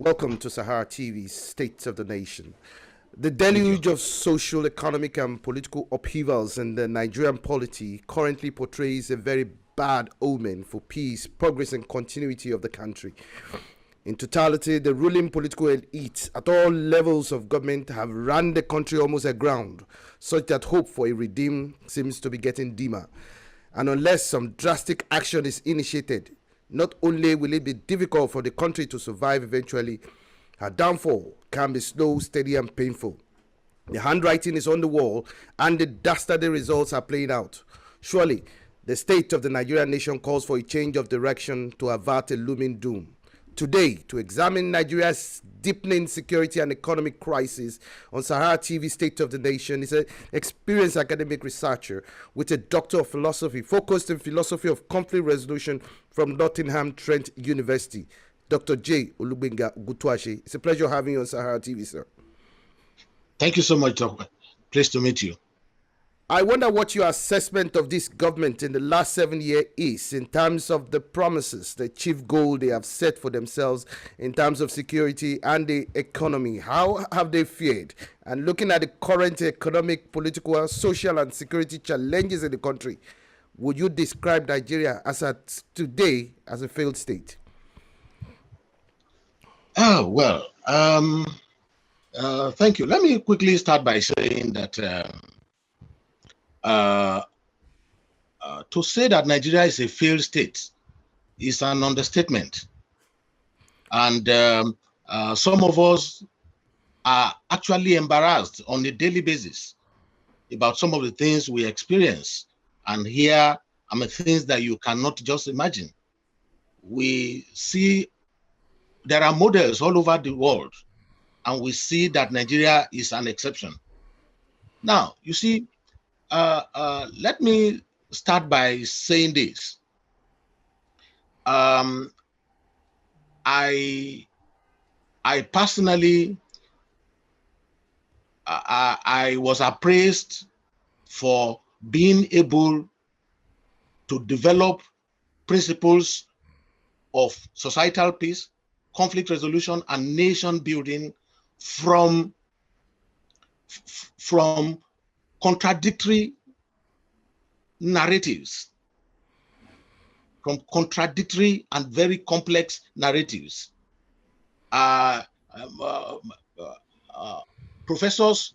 Welcome to Sahara TV's State of the Nation. The Thank you. deluge of social, economic, and political upheavals in the Nigerian polity currently portrays a very bad omen for peace, progress, and continuity of the country. In totality, the ruling political elite at all levels of government have run the country almost aground, such that hope for a redeem seems to be getting dimmer. And unless some drastic action is initiated, not only will it be difficult for the country to survive eventually, her downfall can be slow, steady, and painful. The handwriting is on the wall, and the dastardly results are playing out. Surely, the state of the Nigerian nation calls for a change of direction to avert a looming doom. Today, to examine Nigeria's deepening security and economic crisis on Sahara TV State of the Nation is an experienced academic researcher with a Doctor of Philosophy focused in philosophy of conflict resolution from Nottingham Trent University, Dr. J. Oguntuwase. It's a pleasure having you on Sahara TV, sir. Thank you so much, Doctor. Pleased to meet you. I wonder what your assessment of this government in the last 7 years is in terms of the promises, the chief goal they have set for themselves in terms of security and the economy. How have they fared? And looking at the current economic, political, social, and security challenges in the country, would you describe Nigeria as at today as a failed state? Oh, well, thank you. Let me quickly start by saying that to say that Nigeria is a failed state is an understatement. And some of us are actually embarrassed on a daily basis about some of the things we experience and hear. Things that you cannot just imagine. We see there are models all over the world, and we see that Nigeria is an exception. Now, you see, let me start by saying this. I personally, I was appraised for being able to develop principles of societal peace, conflict resolution, and nation building from contradictory narratives, from contradictory and very complex narratives. Professors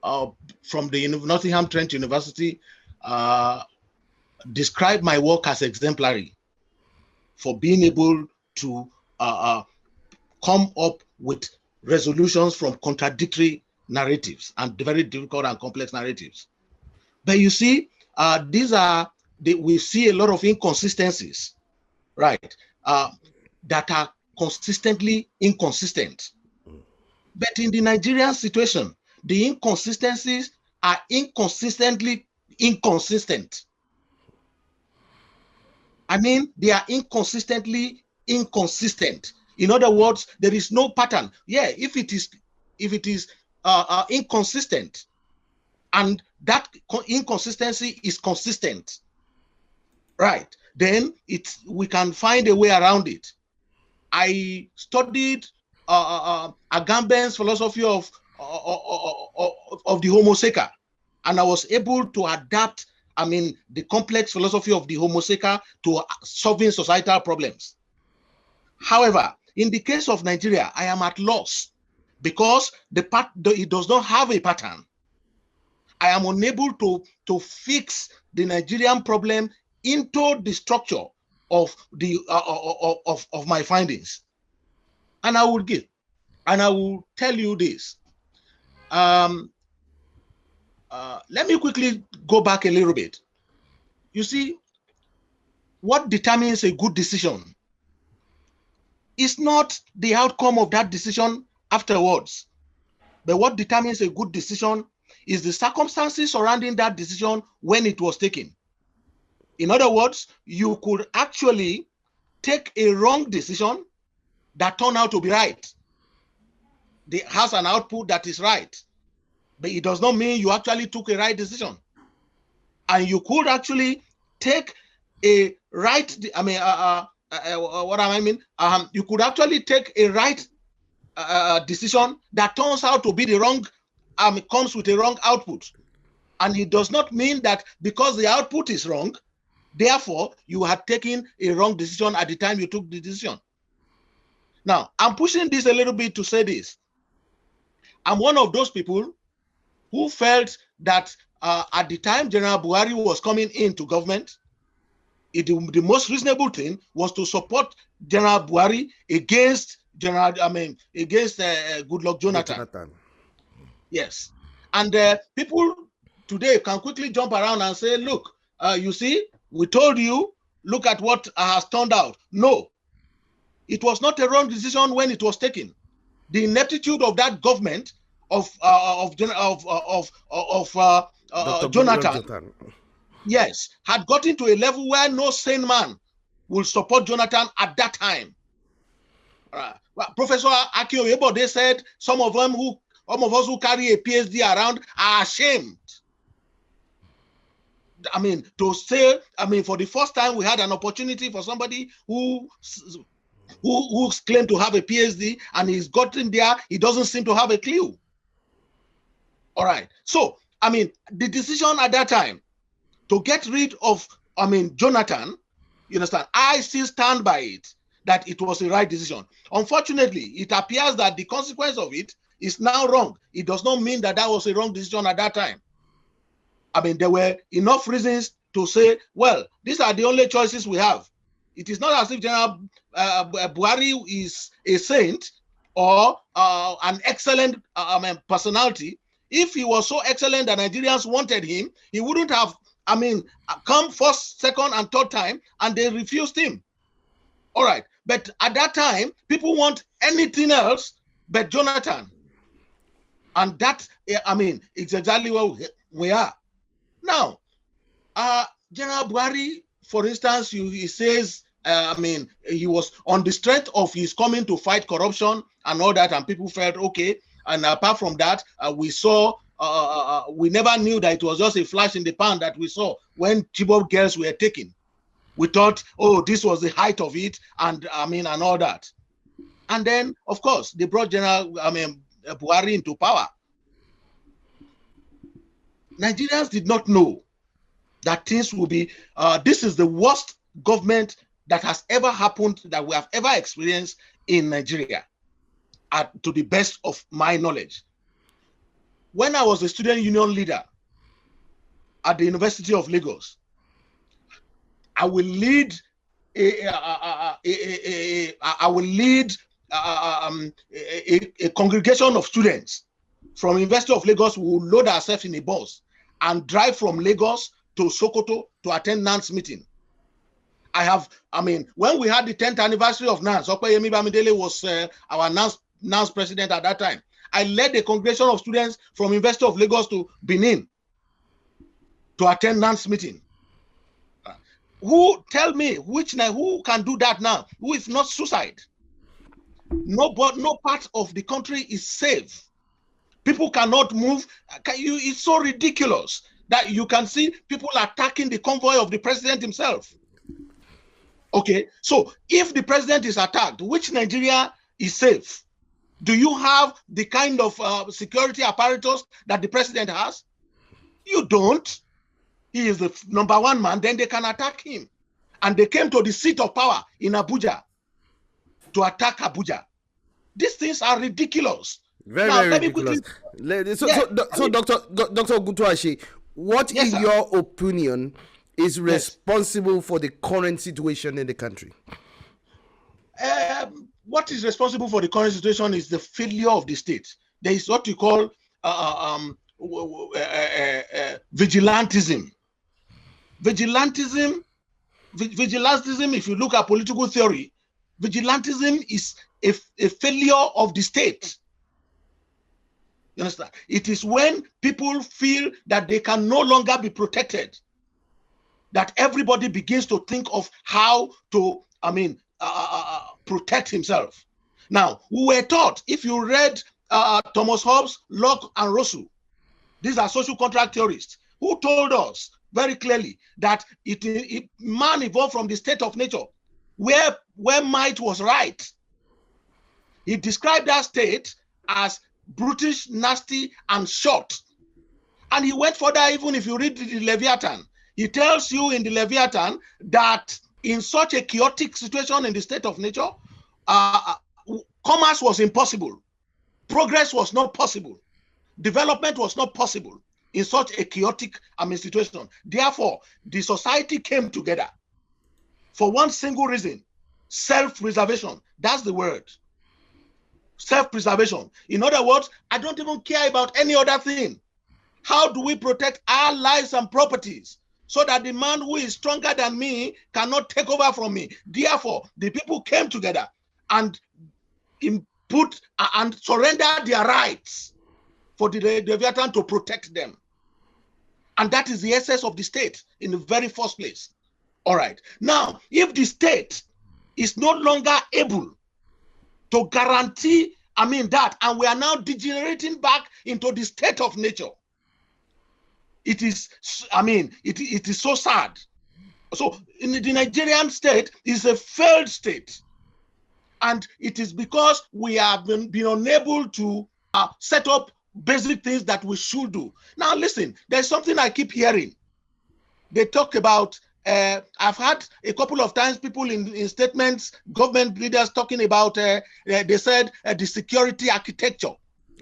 from the Nottingham Trent University describe my work as exemplary for being able to come up with resolutions from contradictory narratives and very difficult and complex narratives. But you see, we see a lot of inconsistencies, right, that are consistently inconsistent. But in the Nigerian situation, the inconsistencies are inconsistently inconsistent. They are inconsistently inconsistent. In other words, there is no pattern. Yeah, if it is inconsistent, and that inconsistency is consistent, right, then we can find a way around it. I studied Agamben's philosophy of the Homo sacer, and I was able to adapt the complex philosophy of the Homo sacer to solving societal problems. However, in the case of Nigeria, I am at loss because it does not have a pattern. I am unable to fix the Nigerian problem into the structure of the of my findings. And I will tell you this. Let me quickly go back a little bit. You see, what determines a good decision is not the outcome of that decision afterwards, but what determines a good decision is the circumstances surrounding that decision when it was taken. In other words, you could actually take a wrong decision that turned out to be right. It has an output that is right, but it does not mean you actually took a right decision. And you could actually take a right, you could actually take a right decision that turns out to be the wrong, comes with a wrong output. And it does not mean that because the output is wrong, therefore you had taken a wrong decision at the time you took the decision. Now, I'm pushing this a little bit to say this. I'm one of those people who felt that at the time General Buhari was coming into government, the most reasonable thing was to support General Buhari against Goodluck Jonathan. Yes. And people today can quickly jump around and say, look, you see, we told you, look at what has turned out. No, it was not a wrong decision when it was taken. The ineptitude of that government of Jonathan, yes, had gotten to a level where no sane man will support Jonathan at that time. Professor Aki Oyebode said some of us who carry a PhD around are ashamed. I mean, to say, for the first time we had an opportunity for somebody who claimed to have a PhD and he's gotten there, he doesn't seem to have a clue. All right. So, the decision at that time to get rid of, Jonathan, you understand, I still stand by it, that it was the right decision. Unfortunately, it appears that the consequence of it is now wrong. It does not mean that that was a wrong decision at that time. There were enough reasons to say, well, these are the only choices we have. It is not as if General Buhari is a saint or an excellent personality. If he was so excellent that Nigerians wanted him, he wouldn't have, come first, second, and third time, and they refused him. All right. But at that time, people want anything else but Jonathan. And that, it's exactly where we are. Now, General Buhari, for instance, he says, he was on the strength of his coming to fight corruption and all that, and people felt okay. And apart from that, we saw, we never knew that it was just a flash in the pan that we saw when Chibok girls were taken. We thought, oh, this was the height of it, and and all that. And then, of course, they brought General Buhari into power. Nigerians did not know that things will be, this is the worst government that has ever happened, that we have ever experienced in Nigeria, to the best of my knowledge. When I was a student union leader at the University of Lagos, I will lead a congregation of students from University of Lagos. We will load ourselves in a bus and drive from Lagos to Sokoto to attend NANS meeting. When we had the 10th anniversary of NANS, Opeyemi Bamidele was our NANS president at that time. I led a congregation of students from University of Lagos to Benin to attend NANS meeting. Who can do that now? Who is not suicide? No part of the country is safe. People cannot move. It's so ridiculous that you can see people attacking the convoy of the president himself. Okay, so if the president is attacked, which Nigeria is safe? Do you have the kind of security apparatus that the president has? You don't. He is the #1 man, then they can attack him. And they came to the seat of power in Abuja to attack Abuja. These things are ridiculous. Very ridiculous. So Dr. Oguntuwase, what in your opinion is responsible for the current situation in the country? What is responsible for the current situation is the failure of the state. There is what you call vigilantism. Vigilantism, if you look at political theory, vigilantism is a failure of the state. You understand? It is when people feel that they can no longer be protected, that everybody begins to think of how to, protect himself. Now, we were taught, if you read Thomas Hobbes, Locke, and Rousseau, these are social contract theorists who told us very clearly that man evolved from the state of nature where might was right. He described that state as brutish, nasty, and short. And he went further, even if you read the Leviathan. He tells you in the Leviathan that in such a chaotic situation in the state of nature, commerce was impossible. Progress was not possible. Development was not possible in such a chaotic situation. Therefore, the society came together for one single reason: self-preservation. That's the word. Self-preservation. In other words, I don't even care about any other thing. How do we protect our lives and properties so that the man who is stronger than me cannot take over from me? Therefore, the people came together and input and surrendered their rights for the Leviathan to protect them. And that is the essence of the state in the very first place. All right. Now, if the state is no longer able to guarantee, that, and we are now degenerating back into the state of nature, it is, it is so sad. So in the Nigerian state is a failed state. And it is because we have been unable to set up basic things that we should do. Now, listen, there's something I keep hearing. They talk about, I've had a couple of times people in statements, government leaders talking about, they said the security architecture.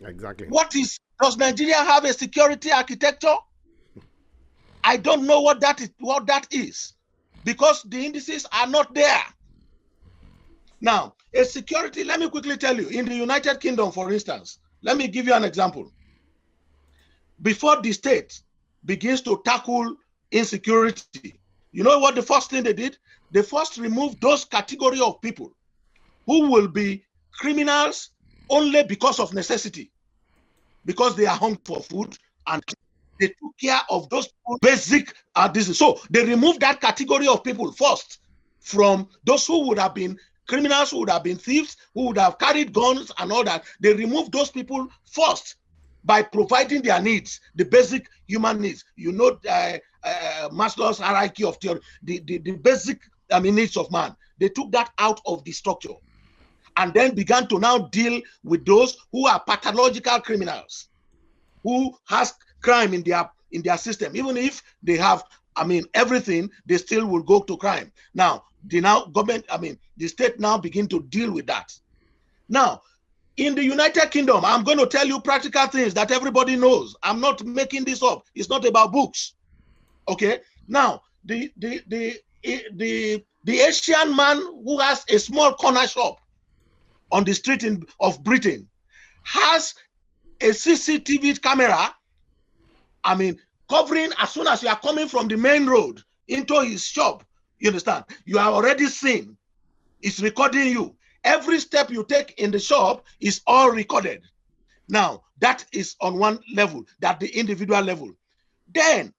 Exactly. Does Nigeria have a security architecture? I don't know what that is, because the indices are not there. Now, a security, let me quickly tell you, in the United Kingdom, for instance, let me give you an example. Before the state begins to tackle insecurity, you know what the first thing they did? They first removed those category of people who will be criminals only because of necessity, because they are hungry for food, and they took care of those basic diseases. So they removed that category of people first from those who would have been criminals, who would have been thieves, who would have carried guns and all that. They removed those people first by providing their needs, the basic human needs. You know, Maslow's hierarchy of theory, the basic needs of man. They took that out of the structure and then began to now deal with those who are pathological criminals, who has crime in their system. Even if they have everything, they still will go to crime. Now the state now begin to deal with that. Now, in the United Kingdom, I'm going to tell you practical things that everybody knows. I'm not making this up. It's not about books. Okay. Now, the Asian man who has a small corner shop on the street of Britain has a CCTV camera, covering as soon as you are coming from the main road into his shop. You understand? You are already seen. It's recording you. Every step you take in the shop is all recorded. Now, that is on one level, that the individual level. Then,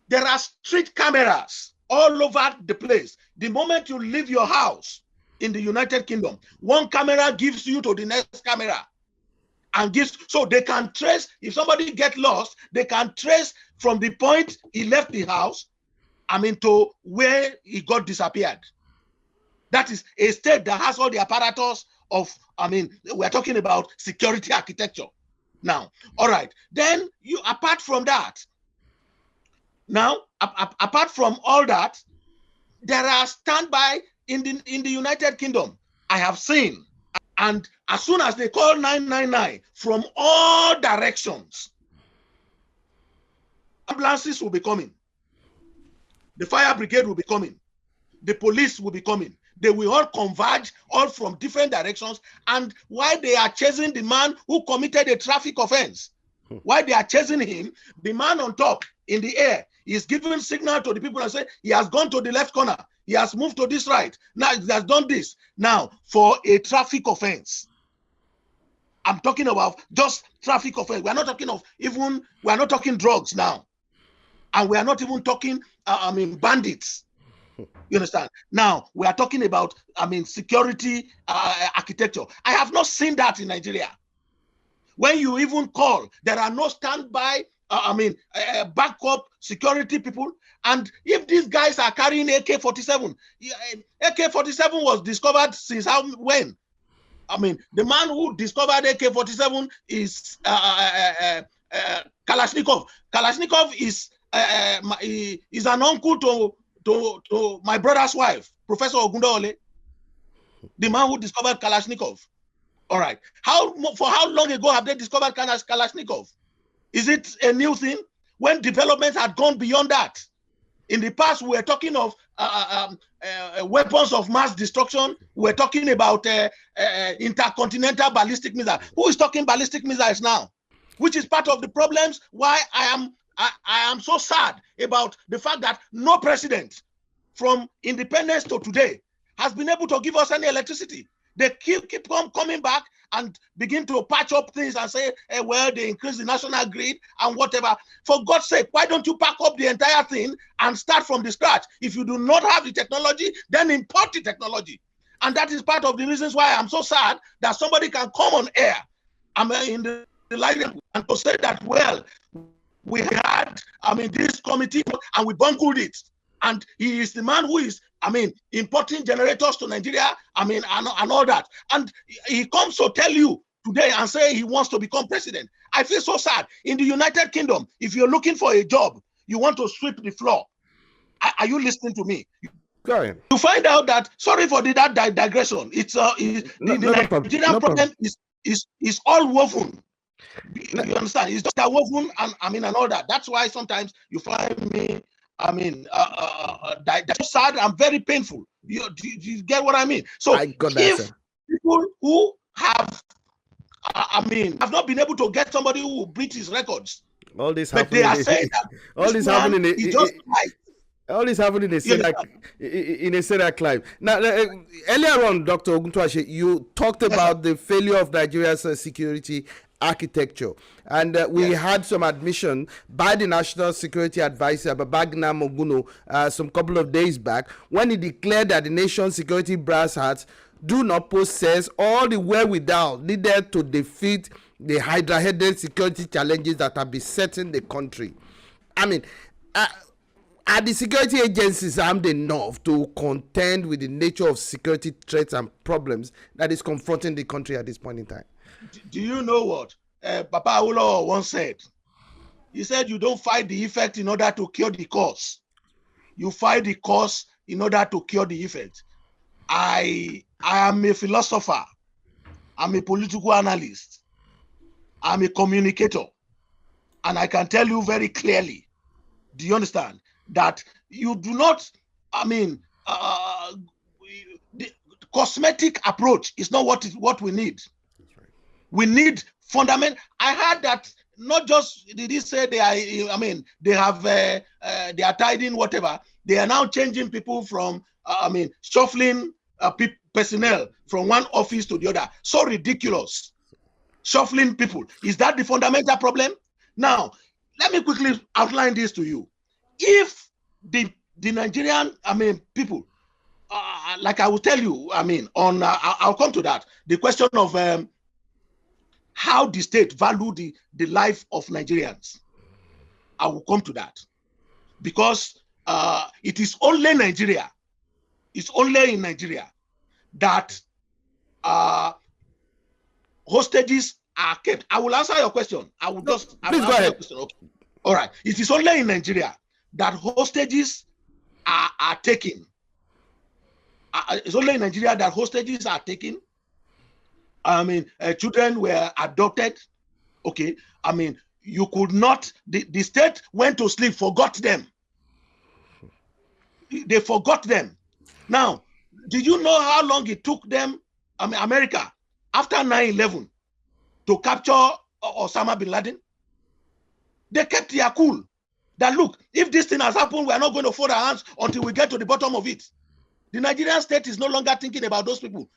there are street cameras all over the place. The moment you leave your house in the United Kingdom, one camera gives you to the next camera. And so they can trace, if somebody gets lost, they can trace from the point he left the house, to where he got disappeared. That is a state that has all the apparatus of, we're talking about security architecture. Now, all right. Then apart from that, apart from all that, there are standby in the United Kingdom. I have seen. And as soon as they call 999 from all directions, ambulances will be coming. The fire brigade will be coming. The police will be coming. They will all converge, all from different directions. And while they are chasing the man who committed a traffic offense, while they are chasing him, the man on top in the air is giving signal to the people and say, he has gone to the left corner. He has moved to this right. Now he has done this. Now, for a traffic offense. I'm talking about just traffic offense. We're not talking drugs now. And we are not even talking, bandits. You understand? Now, we are talking about, security architecture. I have not seen that in Nigeria. When you even call, there are no standby, backup security people. And if these guys are carrying AK-47, AK-47 was discovered since when? I mean, the man who discovered AK-47 is Kalashnikov. Kalashnikov is an uncle to my brother's wife, Professor Oguntuwase, the man who discovered Kalashnikov. All right. For how long ago have they discovered Kalashnikov? Is it a new thing? When developments had gone beyond that. In the past, we were talking of weapons of mass destruction. We're talking about intercontinental ballistic missiles. Who is talking ballistic missiles now? Which is part of the problems why I am so sad about the fact that no president from independence to today has been able to give us any electricity. They keep on coming back and begin to patch up things and say, well, they increase the national grid and whatever. For God's sake, why don't you pack up the entire thing and start from the scratch? If you do not have the technology, then import the technology. And that is part of the reasons why I'm so sad that somebody can come on air, in the light and to say that, well, we had, this committee and we bungled it. And he is the man who is, importing generators to Nigeria, and all that. And he comes to tell you today and say he wants to become president. I feel so sad. In the United Kingdom, if you're looking for a job, you want to sweep the floor. Are you listening to me? Go ahead. You find out that, sorry for that digression, it's the Nigerian problem is all woven. You understand? It's just a woven and all that. That's why sometimes you find me that's sad and very painful. You get what I mean? So I got that, sir. People who have not been able to get somebody who will beat his records, all this but they are saying that all this happening all this happening in a Senate climb. Now, earlier on, Dr. Oguntuwase, you talked about the failure of Nigeria's security architecture, and we had some admission by the National Security Advisor, Babagana Moguno, some couple of days back, when he declared that the nation's security brass hats do not possess all the wherewithal needed to defeat the hydra-headed security challenges that are besetting the country. Are the security agencies armed enough to contend with the nature of security threats and problems that is confronting the country at this point in time? Do you know what Papa Awolowo once said? He said, you don't fight the effect in order to cure the cause. You fight the cause in order to cure the effect. I am a philosopher. I'm a political analyst. I'm a communicator. And I can tell you very clearly, do you understand, that you do not, the cosmetic approach is not what we need. We need fundamental. I heard that not just did he say they are, they are tied in whatever. They are now changing people from, shuffling personnel from one office to the other. So ridiculous. Shuffling people. Is that the fundamental problem? Now, let me quickly outline this to you. If the Nigerian, people, like I will tell you, I'll come to that. The question of how the state value the life of Nigerians. I will come to that. Because it is only Nigeria, it's only in Nigeria that hostages are kept. I will answer your question. Please go ahead. Okay. All right. It is only in Nigeria that hostages are taken. It's only in Nigeria that hostages are taken. Children were adopted. Okay. You could not, the state went to sleep, forgot them. They forgot them. Now, did you know how long it took them, America, after 9/11, to capture Osama bin Laden? They kept their cool. That look, if this thing has happened, we are not going to fold our hands until we get to the bottom of it. The Nigerian state is no longer thinking about those people.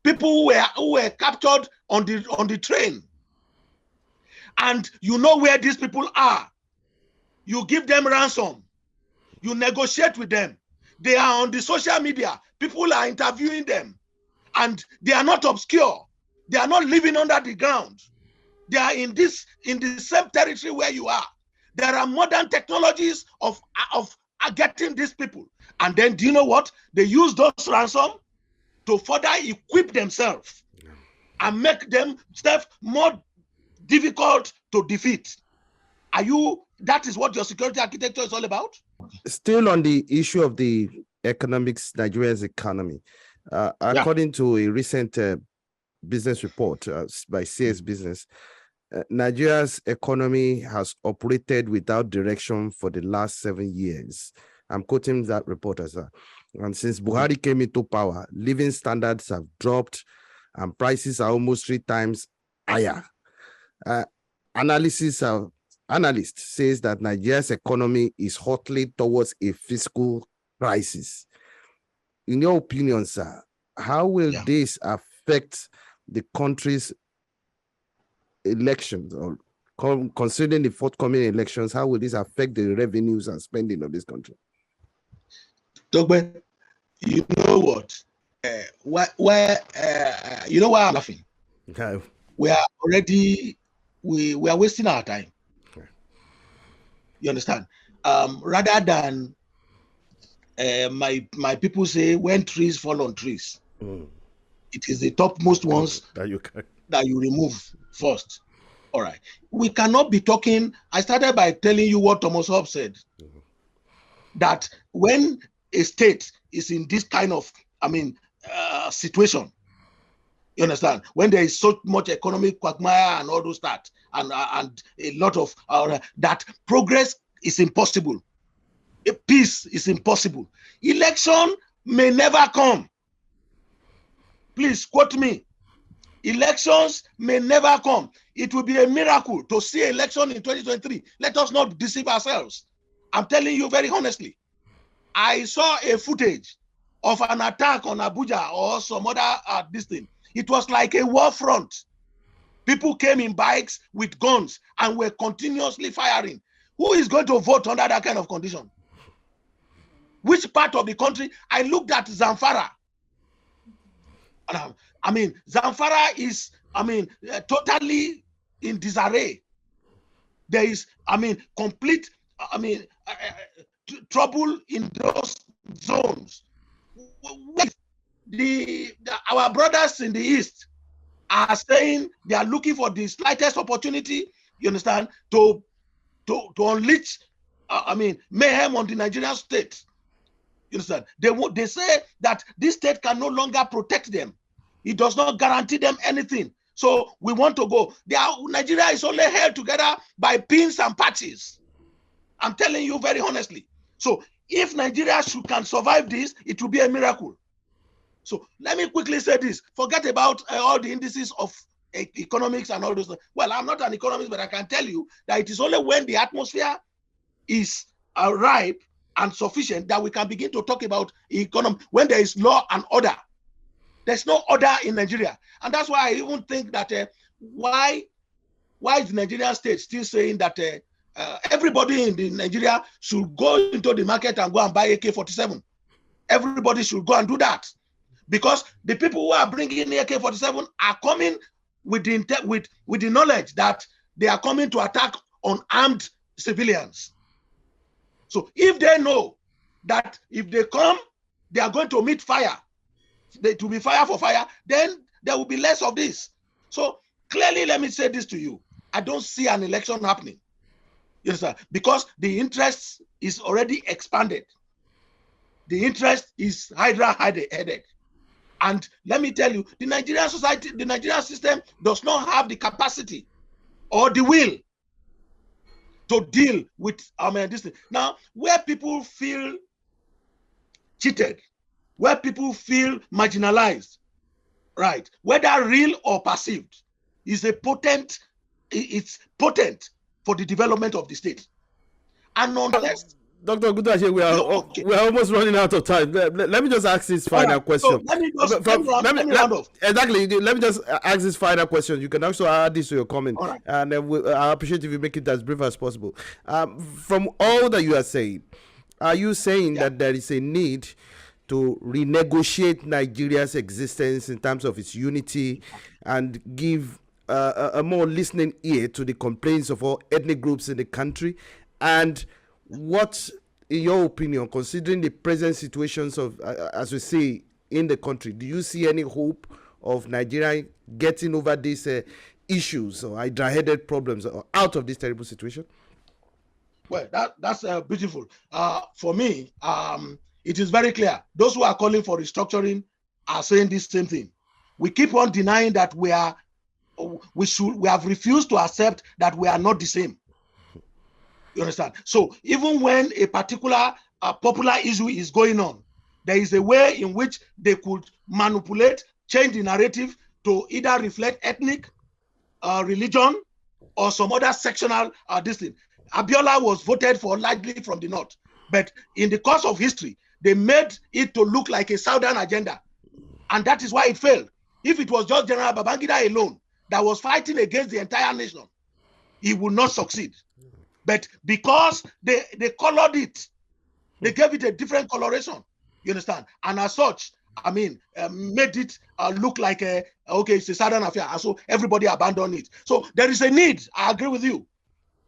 People who were captured on the train. And you know where these people are. You give them ransom. You negotiate with them. They are on the social media. People are interviewing them. And they are not obscure. They are not living under the ground. They are in the same territory where you are. There are modern technologies of getting these people. And then do you know what? They use those ransom to further equip themselves. and make themselves more difficult to defeat. That is what your security architecture is all about? Still on the issue of the economics, Nigeria's economy, according to a recent business report by CS Business, Nigeria's economy has operated without direction for the last 7 years. I'm quoting that report as that. And since Buhari came into power, living standards have dropped and prices are almost 3 times higher. Analysts says that Nigeria's economy is hurtling towards a fiscal crisis. In your opinion, sir, how will this affect the country's elections, or considering the forthcoming elections, how will this affect the revenues and spending of this country? Dogbe, you know what? You know why I'm laughing? Okay. We are already we are wasting our time. Okay. You understand? Rather than my people say, when trees fall on trees, it is the topmost ones that you remove first. All right. We cannot be talking. I started by telling you what Thomas Hobbes said, that when a state is in this kind of, situation, you understand, when there is so much economic quagmire and all those that, and a lot of that, progress is impossible. Peace is impossible. Election may never come. Please quote me. Elections may never come. It will be a miracle to see election in 2023. Let us not deceive ourselves. I'm telling you very honestly. I saw a footage of an attack on Abuja or some other this thing. It was like a war front. People came in bikes with guns and were continuously firing. Who is going to vote under that kind of condition? Which part of the country? I looked at Zamfara. Zamfara is, totally in disarray. There is, complete, trouble in those zones. Our brothers in the East are saying they are looking for the slightest opportunity, you understand, to unleash, mayhem on the Nigerian state. You understand? They say that this state can no longer protect them. It does not guarantee them anything. So we want to go. Nigeria is only held together by pins and patches. I'm telling you very honestly. So if Nigeria can survive this, it will be a miracle. So let me quickly say this. Forget about all the indices of economics and all those. Well, I'm not an economist, but I can tell you that it is only when the atmosphere is ripe and sufficient that we can begin to talk about economy, when there is law and order. There's no order in Nigeria. And that's why I even think that why is the Nigerian state still saying that everybody in Nigeria should go into the market and go and buy AK-47? Everybody should go and do that. Because the people who are bringing AK-47 are coming with the knowledge that they are coming to attack unarmed civilians. So if they know that if they come, they are going to meet fire, to be fire for fire, then there will be less of this. So clearly, let me say this to you. I don't see an election happening. You understand? Because the interest is already expanded. The interest is hydra-headed. And let me tell you, the Nigerian society, the Nigerian system does not have the capacity or the will to deal with this thing. Now, where people feel cheated, where people feel marginalized, right, whether real or perceived, it's potent for the development of the state. And unless Dr. Oguntuwase, we are almost running out of time. Let me just ask this final question. So let me round off. Exactly. Let me just ask this final question. You can also add this to your comment. All right. And I appreciate if you make it as brief as possible. From all that you are saying, are you saying that there is a need to renegotiate Nigeria's existence in terms of its unity and give a more listening ear to the complaints of all ethnic groups in the country? And what, in your opinion, considering the present situations of, as we say, in the country, do you see any hope of Nigeria getting over these issues or hydra-headed problems or out of this terrible situation? Well, that's beautiful. For me, it is very clear. Those who are calling for restructuring are saying this same thing. We keep on denying that we have refused to accept that we are not the same. You understand? So even when a particular popular issue is going on, there is a way in which they could manipulate, change the narrative to either reflect ethnic, religion, or some other sectional discipline. Abiola was voted for largely from the north, but in the course of history, they made it to look like a southern agenda, and that is why it failed. If it was just General Babangida alone that was fighting against the entire nation, he would not succeed. But because they colored it, they gave it a different coloration, you understand? And as such, made it look like it's a southern affair, and so everybody abandoned it. So there is a need, I agree with you,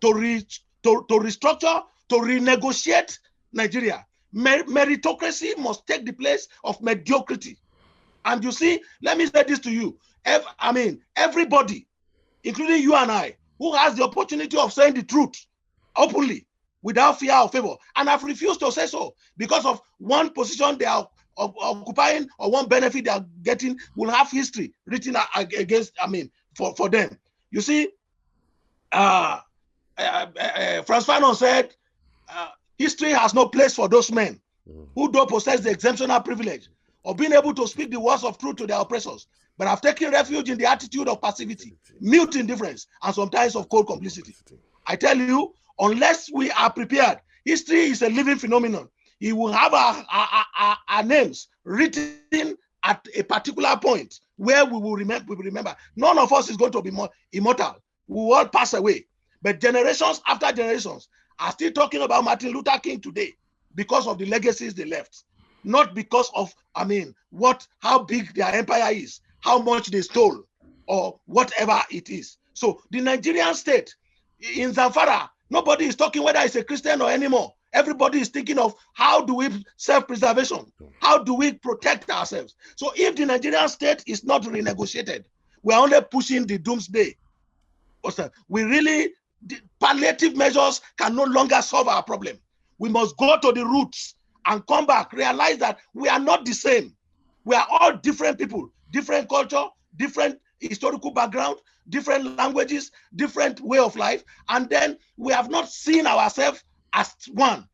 to restructure, to renegotiate Nigeria. Meritocracy must take the place of mediocrity. And you see, let me say this to you. Everybody, including you and I, who has the opportunity of saying the truth openly, without fear or favor, and have refused to say so because of one position they are occupying or one benefit they are getting, will have history written against, for them. You see, Franz Fanon said, history has no place for those men who don't possess the exemptional privilege of being able to speak the words of truth to their oppressors, but have taken refuge in the attitude of passivity, mute indifference, and sometimes of cold complicity. I tell you, unless we are prepared, history is a living phenomenon. It will have our names written at a particular point where we will remember. None of us is going to be more immortal. We will all pass away. But generations after generations are still talking about Martin Luther King today because of the legacies they left. Not because of, how big their empire is, how much they stole, or whatever it is. So the Nigerian state, in Zamfara, nobody is talking whether it's a Christian or anymore. Everybody is thinking of how do we self-preservation? How do we protect ourselves? So if the Nigerian state is not renegotiated, we are only pushing the doomsday. Palliative measures can no longer solve our problem. We must go to the roots and come back, realize that we are not the same. We are all different people, different culture, different historical background, different languages, different way of life, and then we have not seen ourselves as one.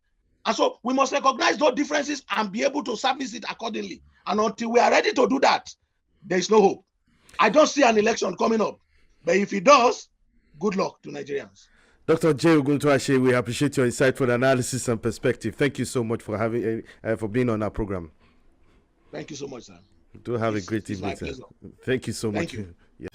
And so we must recognize those differences and be able to service it accordingly. And until we are ready to do that, there is no hope. I don't see an election coming up, but if it does, good luck to Nigerians. Dr. J. Oguntuwase, we appreciate your insightful analysis and perspective. Thank you so much for for being on our program. Thank you so much, sir. Do have a great evening, sir. Thank you so much. Thank you. Yeah.